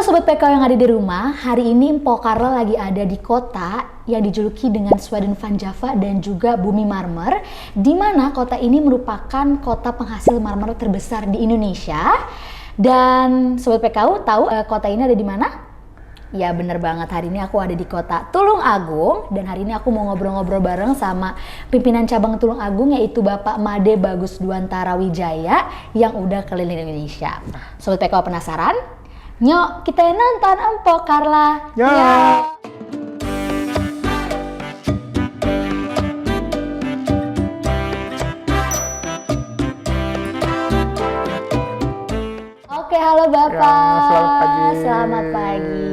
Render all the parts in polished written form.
Sobat PK yang ada di rumah, hari ini Mpo Carla lagi ada di kota yang dijuluki dengan Sweden Van Java dan juga Bumi Marmer, di mana kota ini merupakan kota penghasil marmer terbesar di Indonesia. Dan Sobat PKU tahu kota ini ada di mana? Ya bener banget, hari ini aku ada di kota Tulungagung dan hari ini aku mau ngobrol-ngobrol bareng sama pimpinan cabang Tulungagung yaitu Bapak Made Bagus Duantara Wijaya yang udah keliling Indonesia. Sobat PKU penasaran? Nyok, kita nonton Mpo Carla. Ya. Oke, halo Bapak. Ya, selamat pagi. Selamat pagi.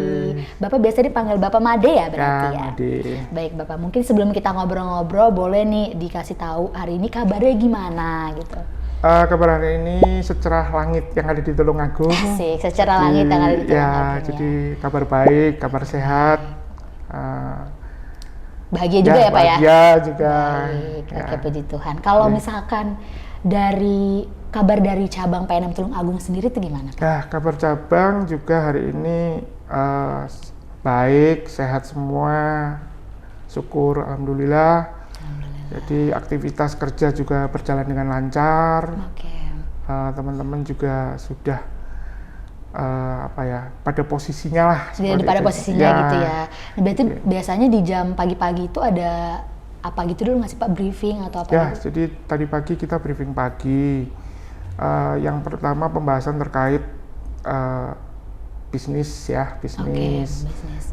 Bapak biasa dipanggil Bapak Made ya berarti ya? Made. Baik Bapak, mungkin sebelum kita ngobrol-ngobrol boleh nih dikasih tahu hari ini kabarnya gimana gitu. Kabar hari ini secerah langit yang ada di Tulungagung. Asik, secerah langit yang ada di Tulungagung. Ya, jadi kabar baik, kabar sehat. Bahagia juga ya Pak ya? Bahagia juga. Baik, oke puji Tuhan. Kalau misalkan dari kabar dari cabang PNM Tulungagung sendiri itu gimana? Ya, kabar cabang juga hari ini baik, sehat semua. Syukur, alhamdulillah. Jadi aktivitas kerja juga berjalan dengan lancar. Oke. Teman-teman juga sudah pada posisinya lah. Sudah pada posisinya ya. Gitu ya. Nah, berarti biasanya di jam pagi-pagi itu ada apa gitu dulu nggak sih Pak, briefing atau apa? Ya, gitu? jadi tadi pagi kita briefing pagi. Yang pertama pembahasan terkait bisnis ya,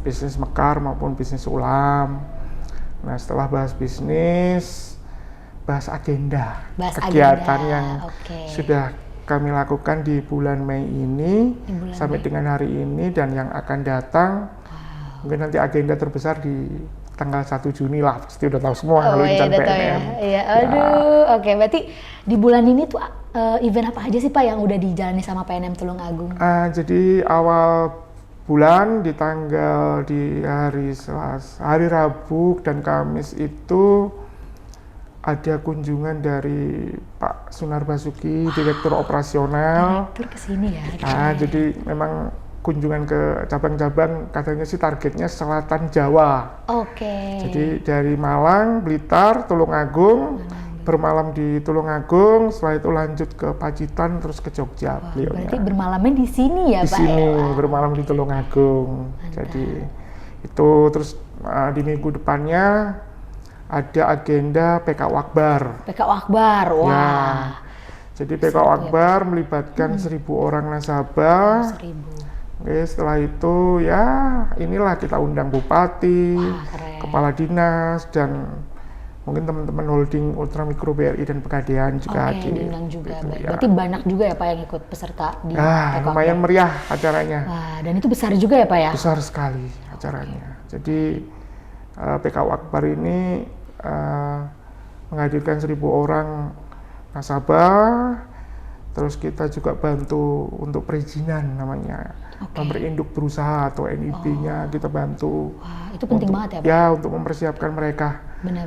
bisnis mekar maupun bisnis ulam. Nah, setelah bahas bisnis, bahas agenda kegiatan yang sudah kami lakukan di bulan Mei ini sampai dengan hari ini dan yang akan datang. Mungkin nanti agenda terbesar di tanggal 1 Juni lah, pasti udah tahu semua kalau Insan PNM. Iya, oke. Berarti di bulan ini tuh event apa aja sih Pak yang udah dijalani sama PNM Tulungagung? Jadi awal bulan di hari Rabu dan Kamis itu ada kunjungan dari Pak Sunar Basuki, Direktur Operasional. Direktur kesini ya? Jadi memang kunjungan ke cabang-cabang katanya sih targetnya Selatan Jawa. Oke. Jadi dari Malang, Blitar, Tulungagung, bermalam di Tulungagung, setelah itu lanjut ke Pacitan terus ke Jogja. Berarti bermalamnya di sini ya Pak? Di sini bermalam di Tulungagung. Jadi itu terus di minggu depannya ada agenda PKU Akbar. PKU Akbar, wah. Ya, jadi PKU Akbar melibatkan 1.000 orang nasabah. 1.000. Oke, setelah itu ya inilah kita undang bupati, kepala dinas dan mungkin teman-teman holding Ultra Mikro BRI dan Pegadaian juga hadir. Diundang juga. Gitu, Berarti banyak juga ya Pak yang ikut peserta di PKU lumayan meriah acaranya. Wah, dan itu besar juga ya Pak ya? Besar sekali acaranya. Jadi PKU Akbar ini menghadirkan 1.000 orang nasabah. Terus kita juga bantu untuk perizinan namanya. Nomor induk berusaha atau NIB-nya kita bantu. Wah, itu penting banget ya Pak? Ya, untuk mempersiapkan mereka. Benar.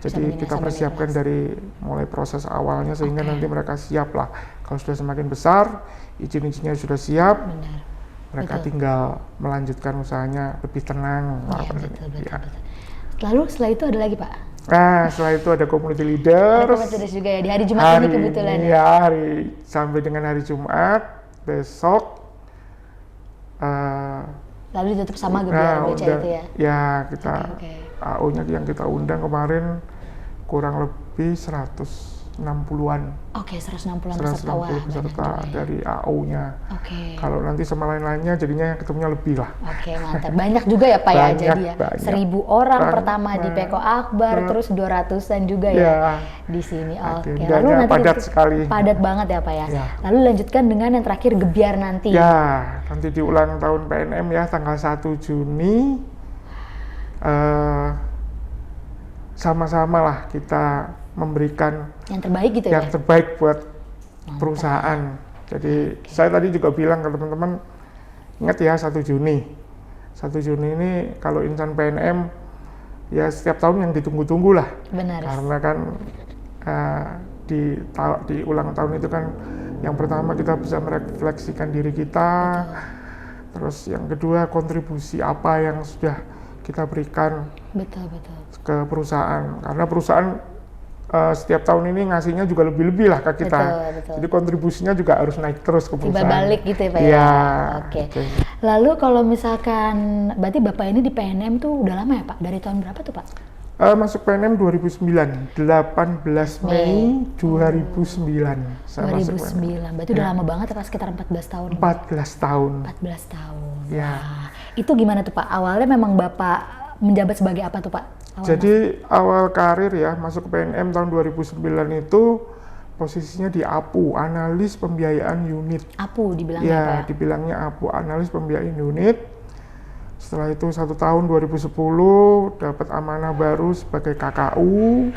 Jadi kita persiapkan dari mulai proses awalnya sehingga nanti mereka siap lah. Kalau sudah semakin besar, izin-izinnya sudah siap, mereka tinggal melanjutkan usahanya lebih tenang. Betul. Lalu setelah itu ada lagi Pak? Nah, setelah itu ada community leaders. Ada community leaders juga ya, di hari Jumat ini kebetulan ya? Sampai dengan hari Jumat, besok. Lalu ditutup sama Gebiar BCA itu ya? Ya, kita AO-nya yang kita undang kemarin kurang lebih 160-an. Oke, 160-an peserta dari AO-nya. Kalau nanti sama lain-lainnya jadinya ketemunya lebih lah. Oke, mantap. Banyak juga ya Pak ya, jadi ya? 1.000 orang pertama di PKU Akbar, terus 200-an juga ya di sini. Oke, lalu nanti padat sekali. Padat banget ya Pak ya? Lalu lanjutkan dengan yang terakhir Gebiar nanti. Ya, nanti di ulang tahun PNM ya, tanggal 1 Juni. Sama-sama lah kita memberikan yang terbaik gitu yang terbaik buat perusahaan. Jadi saya tadi juga bilang ke teman-teman, ingat ya 1 Juni. 1 Juni ini kalau Insan PNM ya setiap tahun yang ditunggu-tunggu lah. Benar. Karena kan di ulang tahun itu kan yang pertama kita bisa merefleksikan diri kita, Terus yang kedua, kontribusi apa yang sudah kita berikan ke perusahaan, karena perusahaan setiap tahun ini ngasihnya juga lebih-lebih lah ke kita. Betul. Jadi kontribusinya juga harus naik terus ke perusahaan. Tiba balik gitu ya Pak ya? Oke. Lalu kalau misalkan, berarti Bapak ini di PNM tuh udah lama ya Pak? Dari tahun berapa tuh Pak? Masuk PNM 2009, 18 Mei 2009. 2009, berarti udah lama banget ya Pak, sekitar 14 tahun? 14 tahun. 14 tahun. Ya. Wah, itu gimana tuh Pak? Awalnya memang Bapak menjabat sebagai apa tuh Pak? Jadi awal karir ya, masuk ke PNM tahun 2009 itu posisinya di APU, Analis Pembiayaan Unit. APU dibilangnya ya? Apa ya? Dibilangnya APU, Analis Pembiayaan Unit. Setelah itu 1 tahun 2010 dapat amanah baru sebagai KKU,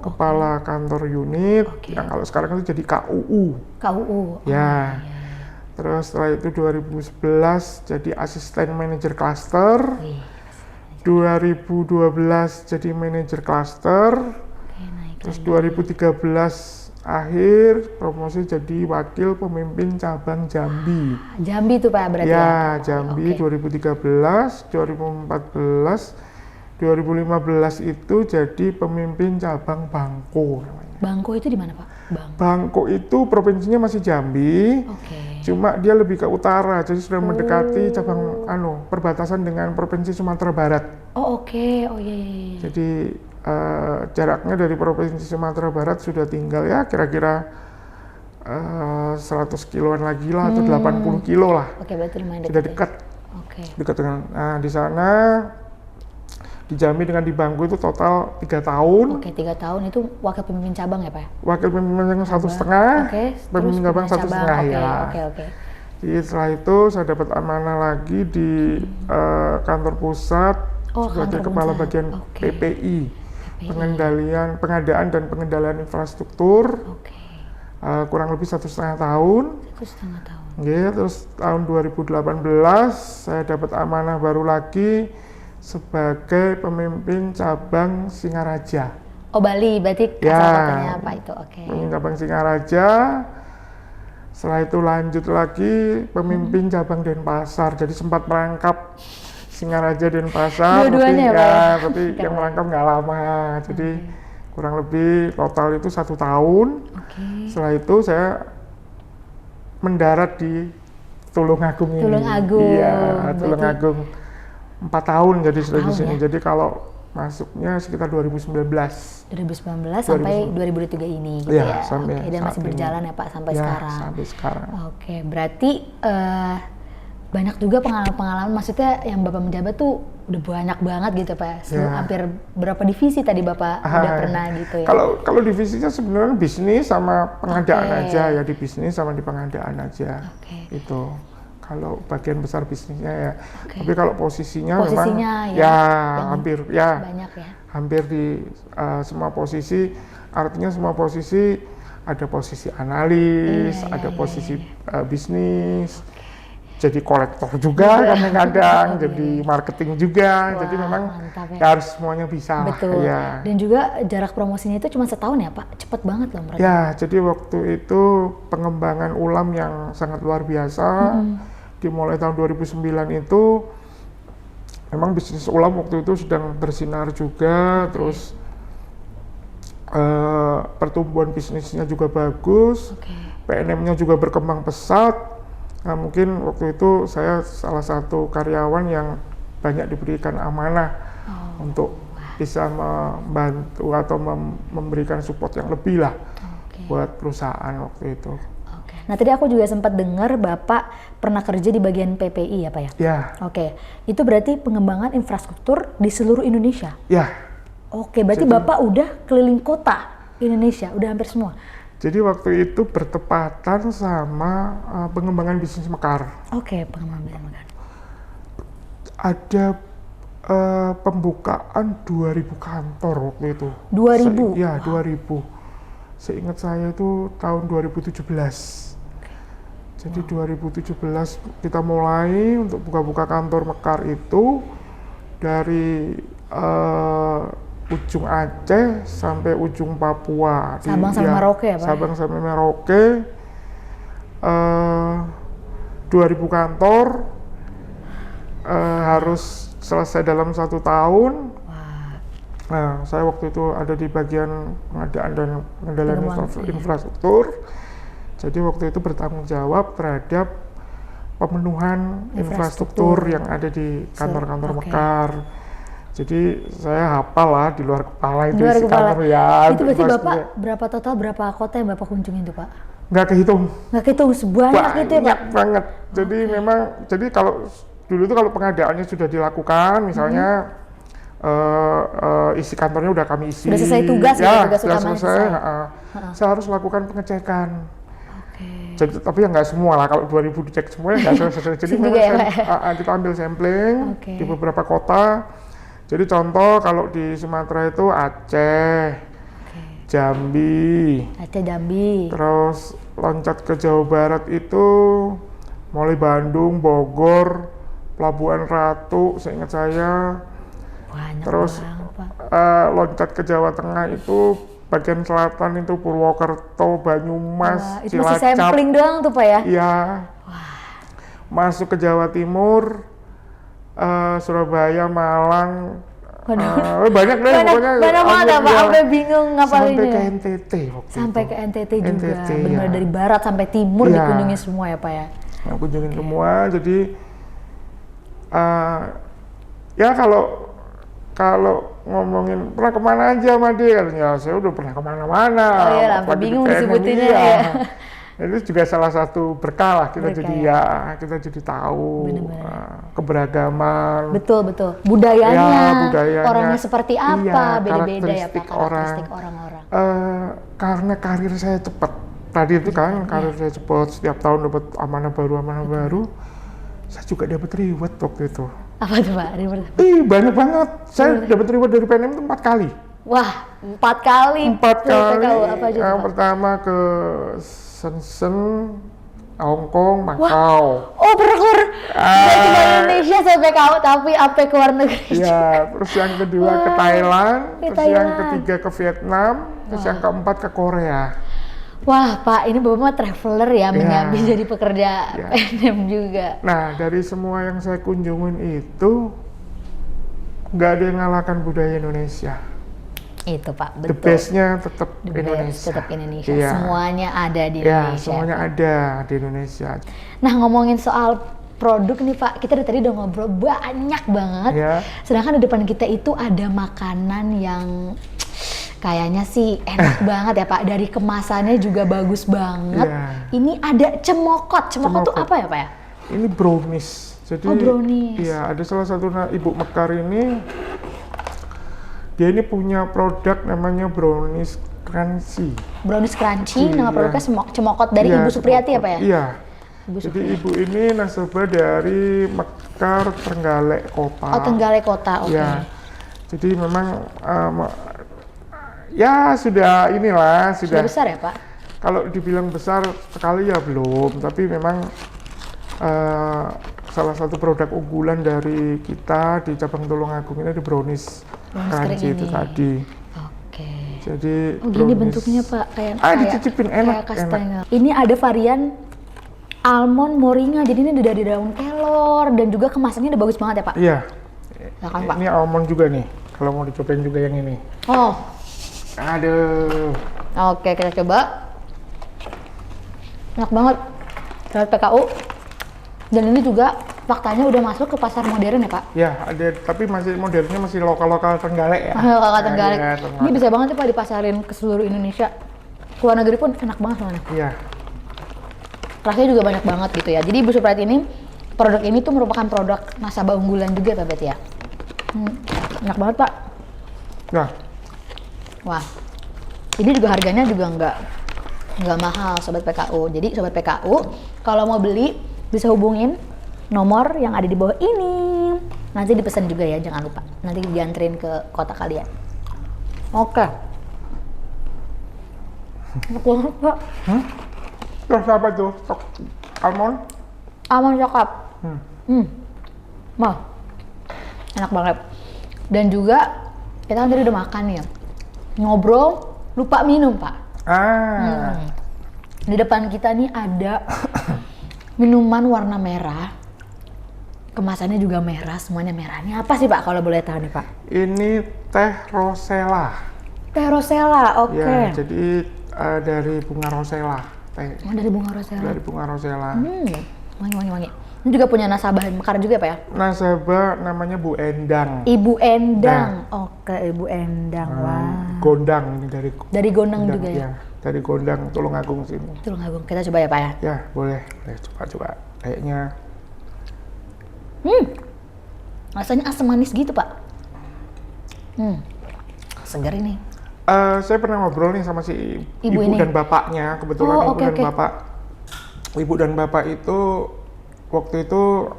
Kepala Kantor Unit, yang kalau sekarang itu jadi KUU. Ya. Terus setelah itu 2011 jadi Asisten Manajer Cluster. 2012 jadi Manajer Cluster. Terus 2013 akhir promosi jadi Wakil Pemimpin Cabang Jambi. Jambi itu Pak berarti ya? Jambi 2013, 2014, 2015 itu jadi Pemimpin Cabang Bangko namanya. Bangko itu di mana Pak? Bangko itu provinsinya masih Jambi. Cuma dia lebih ke utara, jadi sudah mendekati cabang perbatasan dengan Provinsi Sumatera Barat. Oh iya. Jadi jaraknya dari Provinsi Sumatera Barat sudah tinggal ya kira-kira 100 kiloan lagi lah, atau 80 kilo lah. Berarti lumayan sudah dekat. Dekat dengan, di sana di Jambi dengan di Bangko itu total 3 tahun. 3 tahun itu wakil pemimpin cabang ya Pak? Wakil pemimpin 1,5, pemimpin cabang 1,5 ya. Jadi setelah itu saya dapat amanah lagi di kantor pusat sebagai kepala bagian PPI, pengadaan dan pengendalian infrastruktur. Kurang lebih 1,5 tahun. Terus tahun 2018 saya dapat amanah baru lagi sebagai pemimpin cabang Singaraja. Bali, berarti kata-katanya apa itu? Pemimpin cabang Singaraja. Setelah itu lanjut lagi pemimpin cabang Denpasar. Jadi sempat merangkap Singaraja, Denpasar. Tapi yang merangkap nggak lama. Jadi kurang lebih total itu 1 tahun. Setelah itu saya mendarat di Tulungagung ini. Tulungagung. 4 tahun jadi sudah di sini. Jadi kalau masuknya sekitar 2019 sampai 2023 ini gitu ya. Dan masih berjalan ya Pak sampai sekarang. Sampai sekarang. Berarti banyak juga pengalaman, maksudnya yang Bapak menjabat tuh udah banyak banget gitu Pak. Hampir berapa divisi tadi Bapak udah pernah gitu ya? Kalau divisinya sebenarnya bisnis sama pengadaan aja ya, di bisnis sama di pengadaan aja. Itu. Kalau bagian besar bisnisnya ya, tapi kalau posisinya memang hampir banyak ya. Hampir di semua posisi, artinya semua posisi ada posisi analis, ada posisi bisnis, jadi kolektor juga kadang-kadang, jadi marketing juga, jadi memang harus semuanya bisa. Betul. Dan juga jarak promosinya itu cuma setahun ya Pak, cepet banget loh mereka. Jadi waktu itu pengembangan ulam yang sangat luar biasa. Dimulai tahun 2009 itu memang bisnis ulam waktu itu sedang bersinar juga, terus pertumbuhan bisnisnya juga bagus, PNM-nya juga berkembang pesat. Nah, mungkin waktu itu saya salah satu karyawan yang banyak diberikan amanah untuk bisa membantu atau memberikan support yang lebih lah buat perusahaan waktu itu. Nah tadi aku juga sempat dengar Bapak pernah kerja di bagian PPI ya Pak ya? Ya. Itu berarti pengembangan infrastruktur di seluruh Indonesia? Ya. Berarti Bapak udah keliling kota Indonesia, udah hampir semua? Jadi waktu itu bertepatan sama pengembangan bisnis mekar. Pengembangan bisnis mekar. Ada pembukaan 2.000 kantor waktu itu. 2.000? 2.000. Seingat saya itu tahun 2017. Jadi 2017 kita mulai untuk buka-buka kantor mekar itu dari ujung Aceh sampai ujung Papua. Sabang sampai Merauke ya Pak? Sabang sampai Merauke. 2.000 kantor harus selesai dalam 1 tahun. Wah. Nah, saya waktu itu ada di bagian pengadaan dan pengendalian infrastruktur. Jadi waktu itu bertanggung jawab terhadap pemenuhan infrastruktur yang ada di kantor-kantor Mekar. Jadi saya hafal lah di luar kepala itu isi kantor ya. Itu berarti Bapak berapa total, berapa kota yang Bapak kunjungin tuh Pak? Nggak kehitung. Nggak kehitung, sebanyak gitu ya Pak? Banyak banget. Jadi memang, jadi kalau dulu itu kalau pengadaannya sudah dilakukan, misalnya isi kantornya udah kami isi. Sudah selesai tugas ya, tugas sudah utama selesai. Saya harus lakukan pengecekan. Jadi, tapi ya nggak semua lah, kalau 2000 dicek semua ya nggak selesai. Jadi memang kita ambil sampling di beberapa kota. Jadi contoh kalau di Sumatera itu Aceh, Jambi, terus loncat ke Jawa Barat itu mulai Bandung, Bogor, Pelabuhan Ratu, seingat saya. Banyak terus loncat ke Jawa Tengah itu bagian selatan itu Purwokerto, Banyumas, itu Cilacap. masih sampling doang tuh Pak ya? Iya. Masuk ke Jawa Timur, Surabaya, Malang, banyak deh pokoknya. Banyak banget Pak, sampai bingung ngapalinnya. Sampai ke NTT Sampai ke NTT juga, NTT, benar dari barat sampai timur dikunjungi semua ya Pak ya? Kunjungin semua, jadi ya kalau ngomongin pernah kemana aja sama dia, ya saya udah pernah kemana-mana. Oh iya, sampai bingung disebutinnya ya. Itu juga salah satu berkah lah kita jadi kita jadi tahu keberagaman. Betul. Budayanya, budayanya. Orangnya seperti apa, beda-beda ya Pak, karakteristik orang-orang. Karena karir saya cepat. Tadi itu kan karir saya cepat, setiap tahun dapat amanah baru. Saya juga dapat reward waktu itu. Apa tuh Pak? Banyak banget. Saya dapat reward dari PNM itu 4 kali. Wah, 4 kali. 4 kali. Apa aja yang pertama ke Shenzhen, Hong Kong, Macau. Oh, pernah keluar dari Indonesia sampai PKU, tapi sampai ke luar negeri. Iya, terus yang kedua ke Thailand, terus yang ketiga ke Vietnam, terus yang keempat ke Korea. Wah Pak, ini Bapak traveler ya, menyambi jadi pekerja PNM juga. Nah, dari semua yang saya kunjungin itu, nggak ada yang ngalahkan budaya Indonesia. Itu Pak, betul. The best-nya tetap Indonesia. Tetap Indonesia, semuanya ada di Indonesia. Semuanya ada di Indonesia. Nah, ngomongin soal produk nih Pak, kita dari tadi udah ngobrol banyak banget. Sedangkan di depan kita itu ada makanan yang kayaknya sih enak banget ya Pak, dari kemasannya juga bagus banget. Ini ada cemokot tuh apa ya Pak ya? Ini brownies. Jadi, brownies. Iya, ada salah satu Ibu Mekar ini, dia ini punya produk namanya brownies crunchy. Brownies crunchy, nama produknya cemokot dari Ibu Supriyati ya Pak ya? Iya. Jadi Ibu ini nasabah dari Mekar Trenggalek Kota. Oh, Trenggalek Kota, oke. Ya. Jadi memang ya sudah besar ya Pak? Kalau dibilang besar sekali ya belum, tapi memang salah satu produk unggulan dari kita di cabang Tulungagung ini ada brownies crunchy itu tadi. Oke. Jadi gini bentuknya Pak, kayak dicicipin enak. Ini ada varian almond moringa, jadi ini dari daun kelor dan juga kemasannya udah bagus banget ya Pak? Iya. Silakan Pak. Ini almond juga nih, kalau mau dicobain juga yang ini. Oh. Aduh. Oke, kita coba. Enak banget. Lewat PKU. Dan ini juga faktanya udah masuk ke pasar modern ya Pak? Ya, ada, tapi modernnya masih lokal-lokal Trenggalek ya. Lokal Trenggalek. Ini bisa banget ya Pak dipasarin ke seluruh Indonesia. Keluar negeri pun enak banget soalnya. Iya. Rasanya juga banyak banget gitu ya. Jadi Ibu Supriyati ini, produk ini tuh merupakan produk nasabah unggulan juga Pak berarti ya? Enak banget Pak. Nah. Wah, ini juga harganya juga nggak mahal Sobat PKU. Jadi Sobat PKU, kalau mau beli bisa hubungin nomor yang ada di bawah ini. Nanti dipesan juga ya, jangan lupa. Nanti dianterin ke kota kalian. Oke. Enak banget Pak. Terus apa tuh? Almond? Almond coklat. Mah, enak banget. Dan juga kita kan tadi udah makan ya. Ngobrol, lupa minum Pak. Di depan kita nih ada minuman warna merah. Kemasannya juga merah, semuanya merah. Ini apa sih Pak kalau boleh tahu nih Pak? Ini teh rosella. Teh rosella, oke. Ya, jadi dari bunga rosella. Teh. Oh, dari bunga rosella. Dari bunga rosella. Wangi. Ini juga punya nasabah Mekar juga Pak ya? Nasabah namanya Bu Endang. Ibu Endang. Oke, Ibu Endang. Wah. Gondang ini dari Gondang juga ya? Dari Gondang Tulungagung sini. Tulungagung. Kita coba ya Pak ya? Ya, boleh coba. Kayaknya rasanya asam manis gitu Pak. Segar ini. Saya pernah ngobrol nih sama si Ibu ini? dan bapaknya, kebetulan Ibu dan bapak itu waktu itu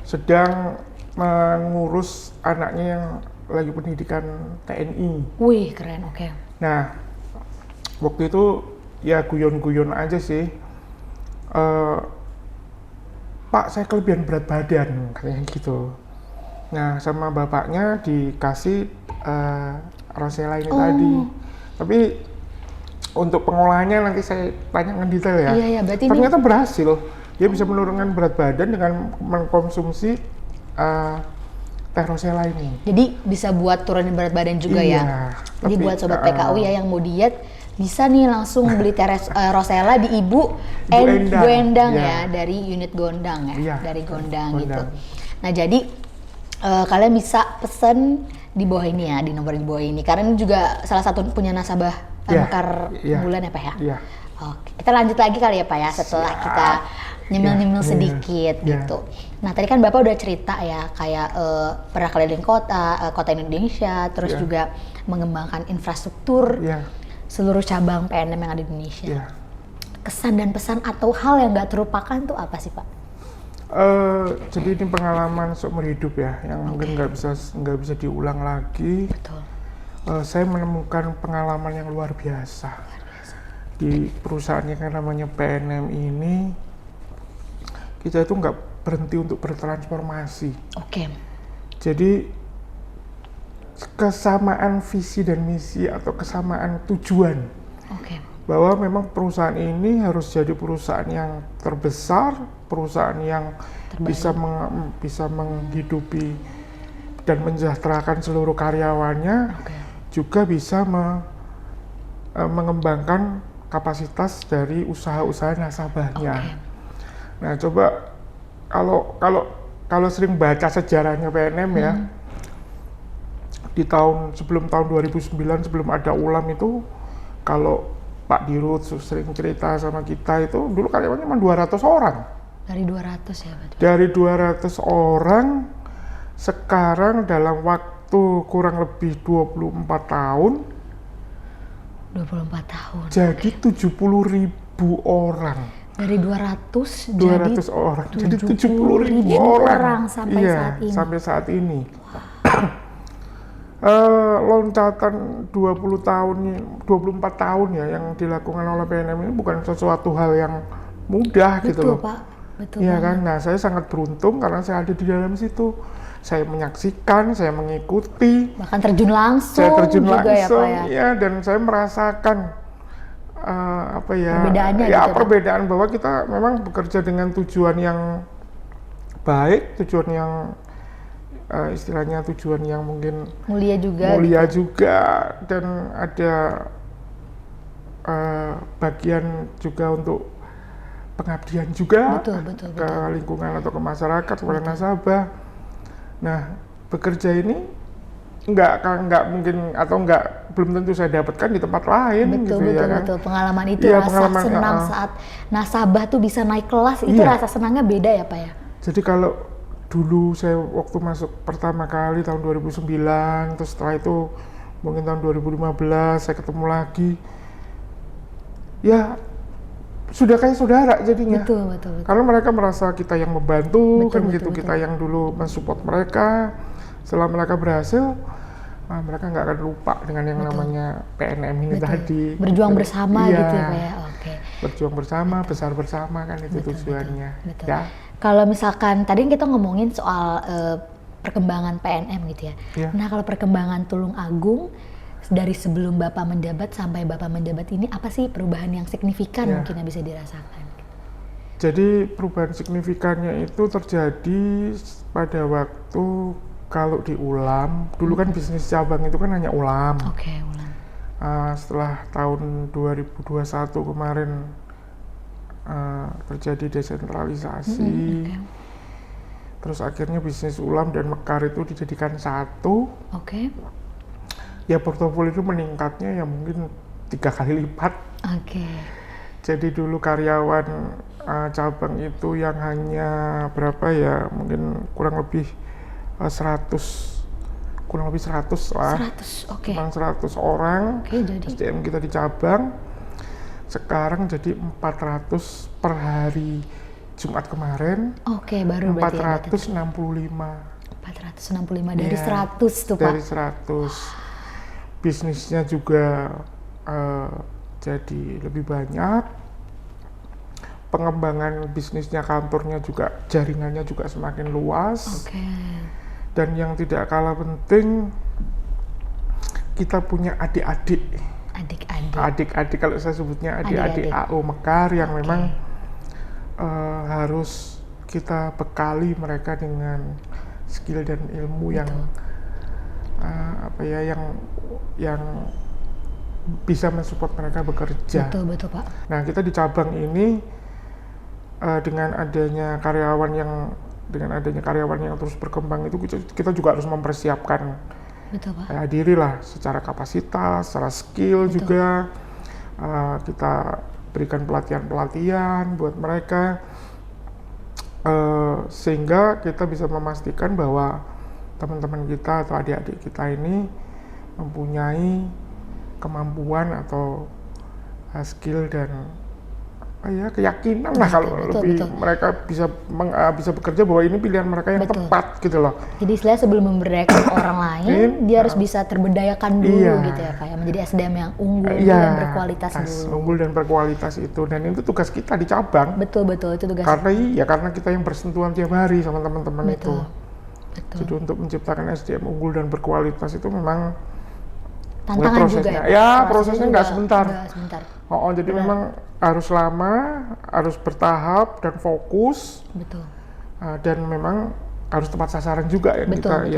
sedang mengurus anaknya yang lagi pendidikan TNI. Wih, keren, oke. Nah, waktu itu ya guyon-guyon aja sih. Pak, saya kelebihan berat badan, katanya gitu. Nah, sama bapaknya dikasih rosella ini tadi. Tapi untuk pengolahannya nanti saya tanyakan detail ya. Iya, berarti ternyata berhasil. Dia bisa menurunkan berat badan dengan mengkonsumsi teh rosella ini. Jadi bisa buat turunin berat badan juga ya. Jadi buat sobat PKU ya yang mau diet bisa nih langsung beli teh rosella di Bu Endang ya, dari unit Gondang ya, iya, dari Gondang gitu. Nah jadi kalian bisa pesen di bawah ini ya, di nomor di bawah ini. Karena ini juga salah satu punya nasabah Mekar bulan ya Pak ya. Iya. Oke, kita lanjut lagi kali ya Pak ya setelah kita nyemil-nyemil sedikit gitu. Nah tadi kan Bapak udah cerita ya kayak pernah keliling kota Indonesia, terus juga mengembangkan infrastruktur seluruh cabang PNM yang ada di Indonesia. Kesan dan pesan atau hal yang nggak terlupakan tuh apa sih Pak? Jadi ini pengalaman seumur hidup ya, yang mungkin nggak bisa diulang lagi. Betul. Saya menemukan pengalaman yang luar biasa di perusahaan yang namanya PNM ini. Kita itu nggak berhenti untuk bertransformasi. Oke. Jadi kesamaan visi dan misi atau kesamaan tujuan. Oke. Bahwa memang perusahaan ini harus jadi perusahaan yang terbesar, perusahaan yang bisa menghidupi dan mensejahterakan seluruh karyawannya, juga bisa mengembangkan kapasitas dari usaha-usaha nasabahnya. Nah, coba kalau sering baca sejarahnya PNM ya, di sebelum tahun 2009 sebelum ada ULAM itu, kalau Pak Dirut sering cerita sama kita itu dulu karyawannya cuma 200 orang. Dari 200 ya Pak? Dari 200 orang, sekarang dalam waktu kurang lebih 24 tahun. 24 tahun. Jadi 70.000 orang. Dari 200 orang. Jadi 70.000 orang sampai saat ini. Loncatan 24 tahun ya yang dilakukan oleh PNM ini bukan sesuatu hal yang mudah. Betul, gitu loh. Pak. Betul. Iya kan? Nah, saya sangat beruntung karena saya ada di dalam situ. Saya menyaksikan, saya mengikuti. Bahkan terjun langsung. Saya terjun juga langsung, ya, Pak, ya, dan saya merasakan perbedaannya ya, gitu, perbedaan bahwa kita memang bekerja dengan tujuan yang baik, tujuan yang istilahnya tujuan yang mungkin mulia juga dan ada bagian juga untuk pengabdian juga betul. ke lingkungan atau ke masyarakat, kepada nasabah. Nah, bekerja ini nggak mungkin atau belum tentu saya dapatkan di tempat lain. Betul. Pengalaman itu rasa senang saat nasabah tuh bisa naik kelas, itu rasa senangnya beda ya Pak ya. Jadi kalau dulu saya waktu masuk pertama kali tahun 2009, terus setelah itu mungkin tahun 2015 saya ketemu lagi, ya sudah kayak saudara jadinya. Betul. Karena mereka merasa kita yang membantu, kita yang dulu mensupport mereka. Setelah mereka berhasil, mereka nggak akan lupa dengan yang namanya PNM ini tadi. Berjuang bersama gitu ya Pak ya. Oke. Berjuang bersama, besar bersama kan itu tujuannya. Betul. Ya. Kalau misalkan tadi kita ngomongin soal perkembangan PNM gitu ya. Nah kalau perkembangan Tulungagung dari sebelum Bapak menjabat sampai Bapak menjabat ini apa sih perubahan yang signifikan mungkin yang bisa dirasakan? Jadi perubahan signifikannya itu terjadi pada waktu kalau di ulam, dulu kan bisnis cabang itu kan hanya ulam. Oke, ulam. Setelah tahun 2021 kemarin terjadi desentralisasi, terus akhirnya bisnis ulam dan mekar itu dijadikan satu. Oke. Ya portofolio itu meningkatnya ya mungkin 3 kali lipat. Oke. Jadi dulu karyawan cabang itu yang hanya berapa ya, mungkin kurang lebih 100 lah. 100, oke. Kurang 100 orang. Oke, jadi SDM kita di cabang sekarang jadi 400 per hari. Jumat kemarin. Oke, baru berarti 465. 465 dari Ya, 100 tuh, Pak. dari 100. Bisnisnya juga jadi lebih banyak. Pengembangan bisnisnya, kantornya juga, jaringannya juga semakin luas. Oke. Dan yang tidak kalah penting, kita punya adik-adik. Adik-adik, kalau saya sebutnya adik-adik AO Mekar yang memang harus kita bekali mereka dengan skill dan ilmu yang yang bisa mensupport mereka bekerja. Betul Pak. Nah, kita di cabang ini dengan adanya karyawan yang terus berkembang itu kita juga harus mempersiapkan diri lah secara kapasitas, secara skill. Betul. Juga kita berikan pelatihan buat mereka sehingga kita bisa memastikan bahwa teman-teman kita atau adik-adik kita ini mempunyai kemampuan atau skill dan keyakinan lah kalau mereka bisa bekerja bahwa ini pilihan mereka yang tepat gitu loh. Jadi istilahnya sebelum memberdayakan orang lain, dia harus bisa terberdayakan dulu gitu ya Pak, menjadi SDM yang unggul dan berkualitas dulu. Unggul dan berkualitas itu, dan itu tugas kita di cabang. Betul itu tugas. Karena kita yang bersentuhan tiap hari sama teman-teman itu. Jadi untuk menciptakan SDM unggul dan berkualitas itu memang tantangan juga prosesnya nggak sebentar. Jadi benar. Memang harus lama, harus bertahap dan fokus. Betul. Dan memang harus tepat sasaran juga ya betul.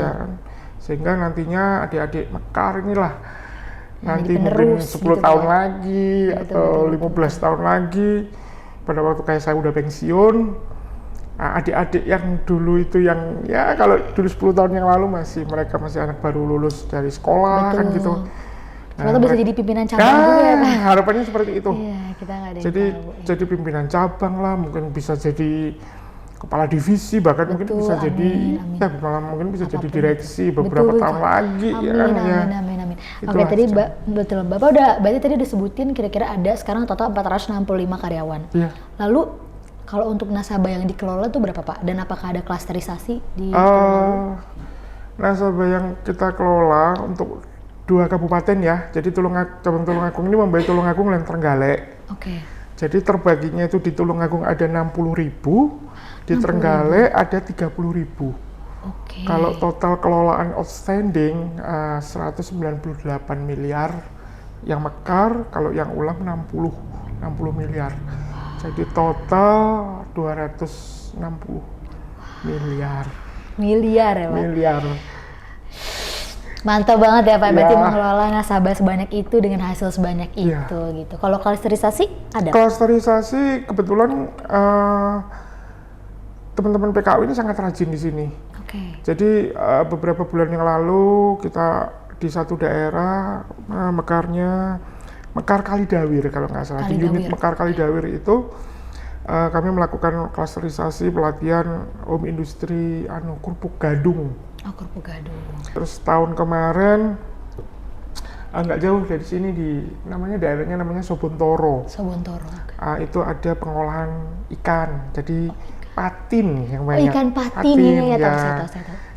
Sehingga nantinya adik-adik Mekar inilah nanti mungkin 10 gitu tahun lagi atau 15 tahun lagi, pada waktu kayak saya udah pensiun, adik-adik yang dulu itu yang kalau dulu 10 tahun yang lalu mereka masih anak baru lulus dari sekolah. Betul. Kan gitu. Ternyata bisa jadi pimpinan cabang juga ya Pak. Harapannya seperti itu. Iya, kita nggak ada jadi pimpinan cabang lah, mungkin bisa jadi kepala divisi, bahkan mungkin bisa jadi mungkin bisa jadi direksi beberapa tahun lagi. Amin. Oke, tadi Bapak berarti tadi udah sebutin kira-kira ada sekarang total 465 karyawan. Iya. Lalu kalau untuk nasabah yang dikelola tuh berapa Pak? Dan apakah ada klasterisasi di nasabah yang kita kelola untuk 2 kabupaten ya. Jadi cabang Tulungagung ini membaik Tulungagung dan Trenggalek. Oke. Jadi terbaginya itu di Tulungagung ada 60.000, di Trenggalek ada 30.000. Oke. Kalau total kelolaan outstanding 198 miliar yang Mekar, kalau yang ulam 60 miliar. Jadi total 260 miliar. Miliar ya Pak? Miliar. Mantap banget ya Pak, berarti mengelola nasabah sebanyak itu dengan hasil sebanyak itu gitu. Kalau klasterisasi ada? Klasterisasi kebetulan teman-teman PKU ini sangat rajin di sini. Oke. Jadi beberapa bulan yang lalu kita di satu daerah Mekar Kalidawir kalau nggak salah, di unit Mekar Kalidawir itu kami melakukan klasterisasi pelatihan home industri kerupuk gadung. Kerupuk gadung. Terus tahun kemarin nggak jauh dari sini daerahnya namanya Sobontoro. Itu ada pengolahan ikan, jadi patin yang banyak. Ikan patin ya.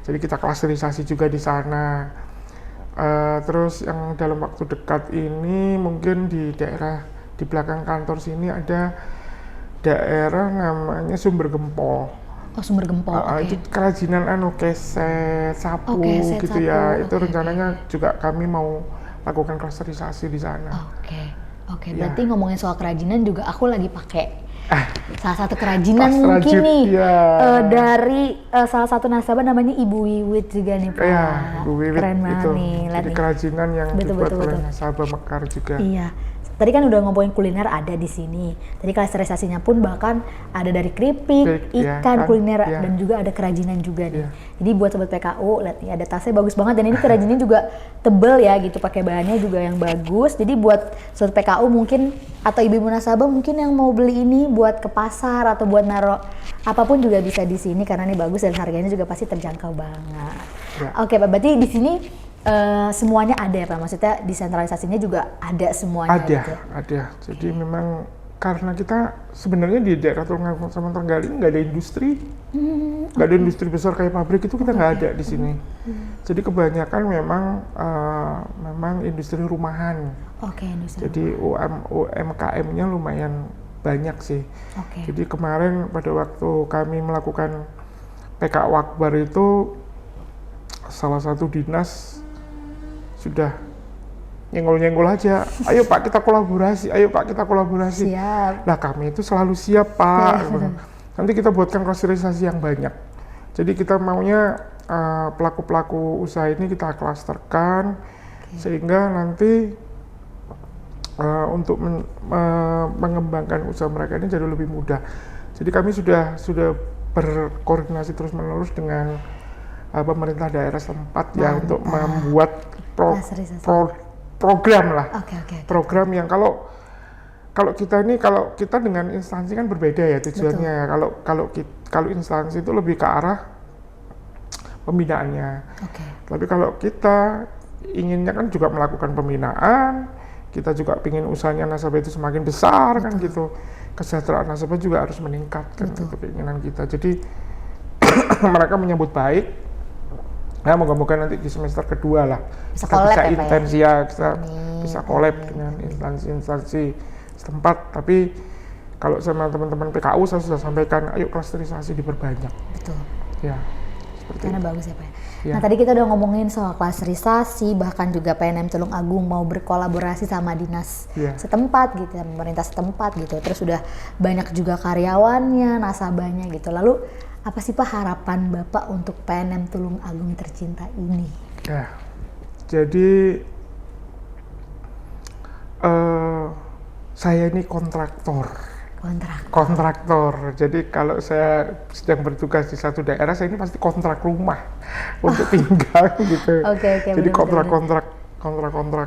Jadi kita klasterisasi juga di sana. Terus yang dalam waktu dekat ini mungkin di daerah di belakang kantor sini ada daerah namanya Sumber Gempol. Sumber Gempol. Itu kerajinan keset, sapu gitu ya. Itu rencananya juga kami mau lakukan klasterisasi di sana. Oke. Berarti ngomongin soal kerajinan juga aku lagi pakai Salah satu kerajinan mungkin nih dari salah satu nasabah namanya Ibu Wiwit juga nih Pak. Iya, Ibu Wiwit keren banget itu. nih. Jadi kerajinan yang dibuat oleh nasabah Mekar juga. Iya. Tadi kan udah ngomongin kuliner ada di sini. Tadi klasterisasinya pun bahkan ada dari keripik, ikan, kuliner, dan juga ada kerajinan juga nih. Jadi buat sobat PKU, lihat nih ada tasnya bagus banget dan ini kerajinannya juga tebel ya gitu, pakai bahannya juga yang bagus. Jadi buat sobat PKU mungkin atau ibu-ibu nasabah mungkin yang mau beli ini buat ke pasar atau buat naro apapun juga bisa di sini karena ini bagus dan harganya juga pasti terjangkau banget. Oke Pak, berarti di sini semuanya ada ya Pak, maksudnya desentralisasinya juga ada semuanya. Ada. Jadi memang karena kita sebenarnya di daerah Tulungagung sama Trenggalek nggak ada industri, nggak ada industri besar kayak pabrik itu kita nggak ada di sini. Jadi kebanyakan memang industri rumahan. Jadi UMKM-nya lumayan banyak sih. Jadi kemarin pada waktu kami melakukan PKU Akbar itu salah satu dinas sudah nyenggol-nyenggol aja, ayo Pak kita kolaborasi, Siap. Nah kami itu selalu siap Pak. Nanti kita buatkan klasterisasi yang banyak. Jadi kita maunya pelaku-pelaku usaha ini kita klasterkan sehingga nanti untuk mengembangkan usaha mereka ini jadi lebih mudah. Jadi kami sudah berkoordinasi terus-menerus dengan pemerintah daerah setempat ya untuk membuat program lah. Program yang kalau kita dengan instansi kan berbeda ya tujuannya. Kalau instansi itu lebih ke arah pembinaannya. Tapi kalau kita inginnya kan juga melakukan pembinaan, kita juga ingin usahanya nasabah itu semakin besar kan gitu. Kesejahteraan nasabah juga harus meningkat kan itu keinginan kita. Jadi mereka menyambut baik. Nah, moga-moga nanti di semester kedua lah kita bisa intensi ya, kita bisa collab dengan instansi-instansi setempat. Tapi kalau sama teman-teman PKU saya sudah sampaikan, ayo klasterisasi diperbanyak. Betul. Ya, seperti karena itu. bagus ya Pak. Nah tadi kita udah ngomongin soal klasterisasi, bahkan juga PNM Tulungagung mau berkolaborasi sama dinas setempat gitu, pemerintah setempat gitu. Terus udah banyak juga karyawannya, nasabahnya gitu. Lalu apa sih Pak harapan Bapak untuk PNM Tulungagung tercinta ini? Ya, jadi saya ini kontraktor. Jadi kalau saya sedang bertugas di satu daerah, saya ini pasti kontrak rumah untuk tinggal gitu. Jadi kontrak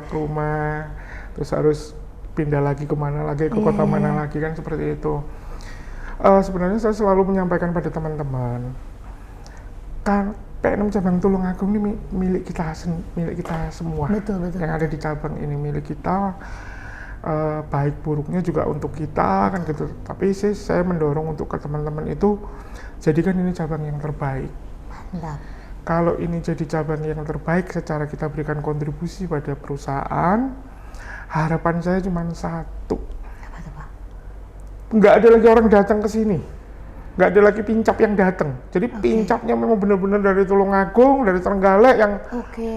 rumah, terus harus pindah lagi kemana lagi, ke kota mana lagi kan seperti itu. Sebenarnya saya selalu menyampaikan pada teman-teman, kan PNM cabang Tulungagung ini milik kita semua. Betul. Yang ada di cabang ini milik kita. Baik buruknya juga untuk kita kan gitu. Tapi sih saya mendorong untuk ke teman-teman itu jadikan ini cabang yang terbaik. Kalau ini jadi cabang yang terbaik secara kita berikan kontribusi pada perusahaan, harapan saya cuma satu. Apa tuh Pak? Nggak ada lagi orang datang ke sini, nggak ada lagi pincap yang datang. Jadi pincapnya memang benar-benar dari Tulungagung, dari Trenggalek yang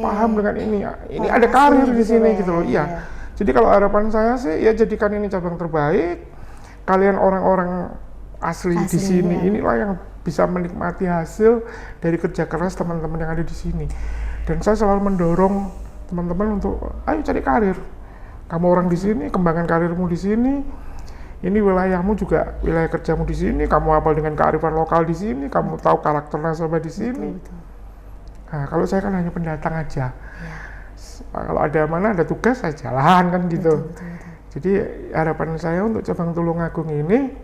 paham dengan ini. Ini ada karir di sini gitu loh. Iya. Jadi kalau harapan saya sih ya jadikan ini cabang terbaik. Kalian orang-orang asli di sini inilah yang bisa menikmati hasil dari kerja keras teman-teman yang ada di sini. Dan saya selalu mendorong teman-teman untuk ayo cari karir. Kamu orang di sini, kembangkan karirmu di sini. Ini wilayahmu juga wilayah kerjamu di sini. Kamu hafal dengan kearifan lokal di sini. Kamu tahu karakter nasabah di sini. Nah, kalau saya kan hanya pendatang aja. Kalau ada mana ada tugas saya jalan kan gitu. Jadi harapan saya untuk cabang Tulungagung ini,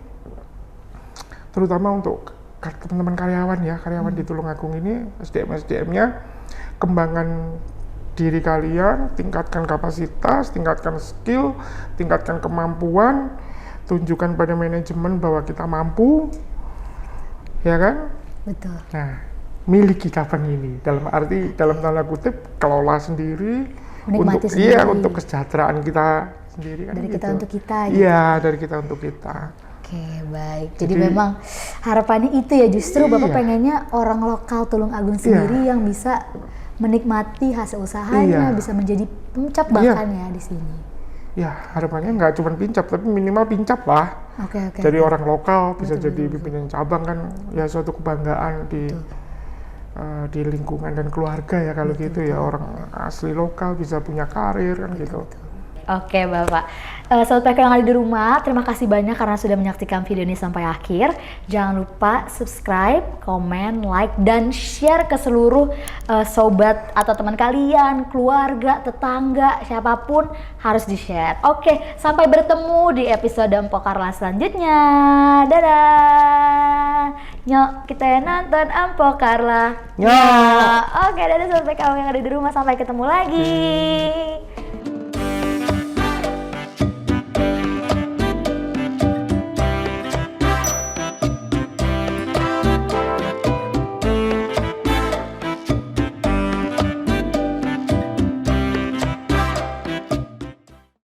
terutama untuk teman-teman karyawan di Tulungagung ini, SDM-nya, kembangkan diri kalian, tingkatkan kapasitas, tingkatkan skill, tingkatkan kemampuan, tunjukkan pada manajemen bahwa kita mampu, ya kan? Betul. Nah, miliki cabang ini dalam tanda kutip kelola sendiri untuk kesejahteraan kita sendiri kan. Dari gitu. Kita untuk kita gitu. Iya, dari kita untuk kita. Oke, baik. Jadi memang harapannya itu ya, justru Bapak pengennya orang lokal Tulungagung sendiri yang bisa menikmati hasil usahanya, bisa menjadi pencap bahkan ya di sini. ya harapannya nggak cuma pincap, tapi minimal pincap lah. Jadi orang lokal bisa jadi pimpinan cabang kan, ya suatu kebanggaan di lingkungan dan keluarga ya kalau gitu ya, orang asli lokal bisa punya karir kan gitu. Oke Bapak, Sobat PK yang ada di rumah, terima kasih banyak karena sudah menyaksikan video ini sampai akhir. Jangan lupa subscribe, komen, like, dan share ke seluruh sobat atau teman kalian, keluarga, tetangga, siapapun harus di-share. Oke, sampai bertemu di episode Empok Carla selanjutnya. Dadah! Nyok, kita nonton Empok Carla. Nyok! Oke, dadah Sobat PK yang ada di rumah, sampai ketemu lagi.